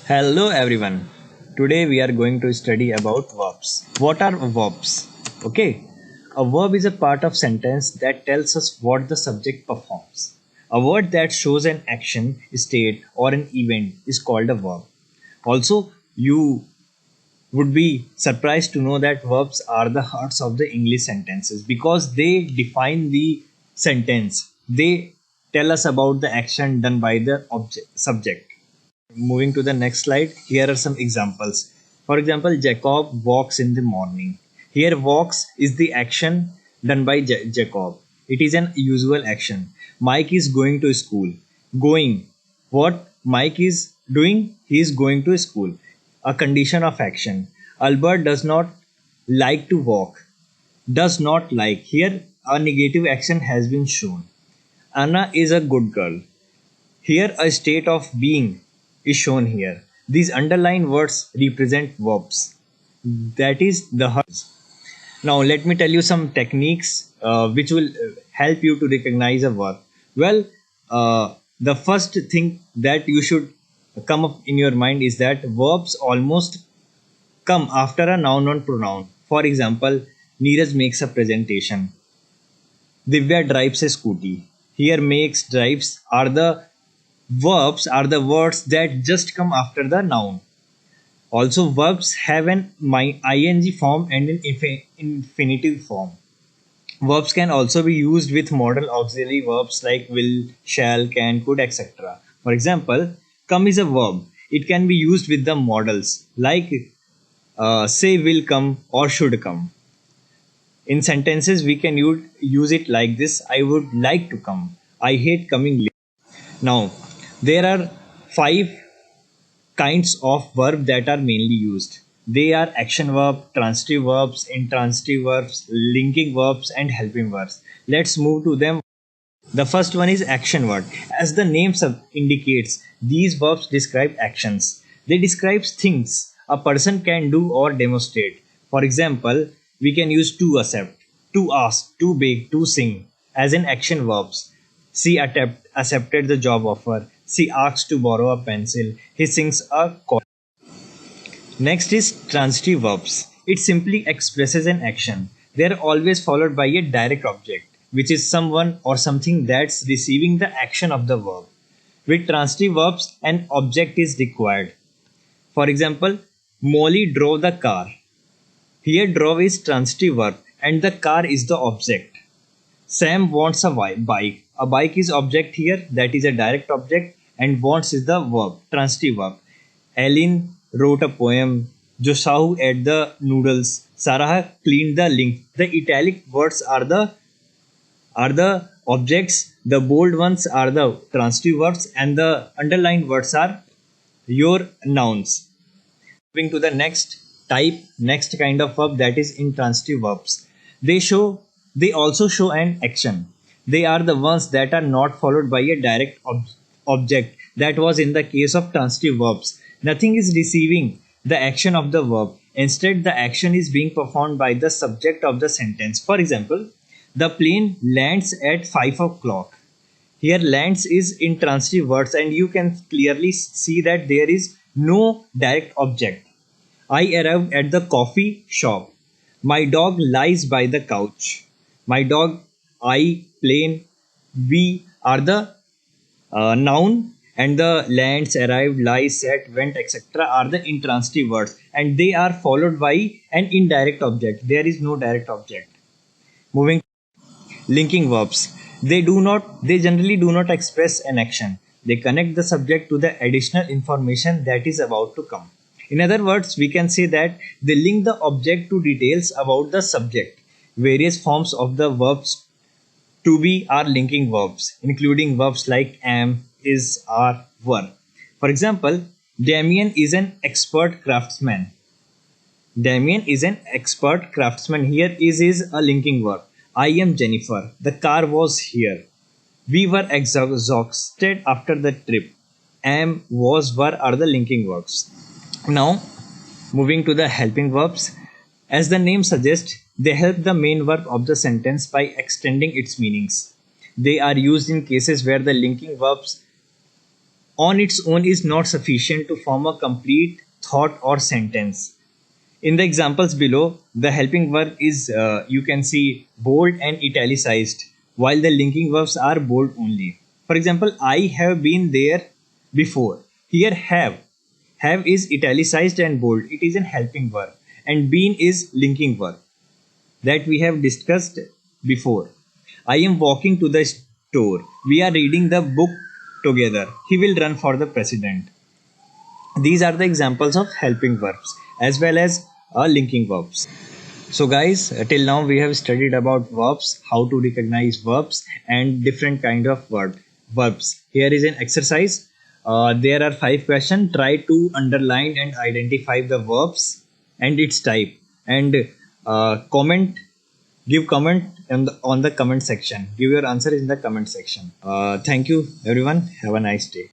Hello everyone. Today we are going to study about verbs. What are verbs? Okay. A verb is a part of sentence that tells us what the subject performs. A word that shows an action, state or an event is called a verb. Also, you would be surprised to know that verbs are the hearts of the English sentences because they define the sentence. They tell us about the action done by the subject. Moving to the next slide, here are some examples. For example, Jacob walks in the morning. Here, walks is the action done by Jacob. It is an usual action. Mike is going to school. Going. What Mike is doing? He is going to school. A condition of action. Albert does not like to walk. Does not like. Here, a negative action has been shown. Anna is a good girl. Here a state of being is shown here. These underlined words represent verbs. That is the hubs. Now let me tell you some techniques which will help you to recognize a verb. Well, the first thing that you should come up in your mind is that verbs almost come after a noun or pronoun. For example, Neeraj makes a presentation. Divya drives a scooty. Here makes drives are the verbs are the words that just come after the noun. Also, verbs have an ing form and an infinitive form. Verbs can also be used with modal auxiliary verbs like will, shall, can, could, etc. For example, come is a verb. It can be used with the modals like say will come or should come. In sentences, we can use it like this: I would like to come. I hate coming late. Now, there are five kinds of verb that are mainly used. They are action verb, transitive verbs, intransitive verbs, linking verbs, and helping verbs. Let's move to them. The first one is action verb. As the name indicates, these verbs describe actions. They describe things a person can do or demonstrate. For example, we can use to accept, to ask, to beg, to sing as in action verbs. She accepted the job offer. She asked to borrow a pencil. He sings a chord. Next is transitive verbs. It simply expresses an action. They are always followed by a direct object, which is someone or something that's receiving the action of the verb. With transitive verbs, an object is required. For example, Molly drove the car. Here, drove is transitive verb and the car is the object. Sam wants a bike. A bike is object here, that is a direct object, and wants is the verb, transitive verb. Ellen wrote a poem. Josahu ate the noodles. Sarah cleaned the link. The italic words are the objects. The bold ones are the transitive verbs, and the underlined words are your nouns. Moving to the next kind of verb, that is intransitive verbs. They also show an action. They are the ones that are not followed by a direct object. That was in the case of transitive verbs. Nothing is receiving the action of the verb. Instead, the action is being performed by the subject of the sentence. For example, the plane lands at 5 o'clock. Here lands is intransitive words and you can clearly see that there is no direct object. I arrived at the coffee shop. My dog lies by the couch. My dog, I, plane, we are the noun, and the lands, arrived, lies, sat, went, etc. are the intransitive words and they are followed by an indirect object. There is no direct object. Moving linking verbs. They generally do not express an action. They connect the subject to the additional information that is about to come. In other words, we can say that they link the object to details about the subject. Various forms of the verbs to be are linking verbs, including verbs like am, is, are, were. For example, Damien is an expert craftsman. Damien is an expert craftsman. Here is a linking verb. I am Jennifer. The car was here. We were exhausted after the trip. Am, was, were are the linking verbs. Now, moving to the helping verbs. As the name suggests, they help the main verb of the sentence by extending its meanings. They are used in cases where the linking verbs on its own is not sufficient to form a complete thought or sentence. In the examples below, the helping verb is, you can see, bold and italicized, while the linking verbs are bold only. For example, I have been there before. Here, have is italicized and bold. It is an helping verb, and been is linking verb that we have discussed before. I am walking to the store. We are reading the book together. He will run for the president. These are the examples of helping verbs as well as linking verbs. So guys, till now we have studied about verbs, how to recognize verbs and different kind of verbs. Here is an exercise. There are 5 questions. Try to underline and identify the verbs and its type, and comment. Give comment on the comment section. Give your answer in the comment section. Thank you everyone. Have a nice day.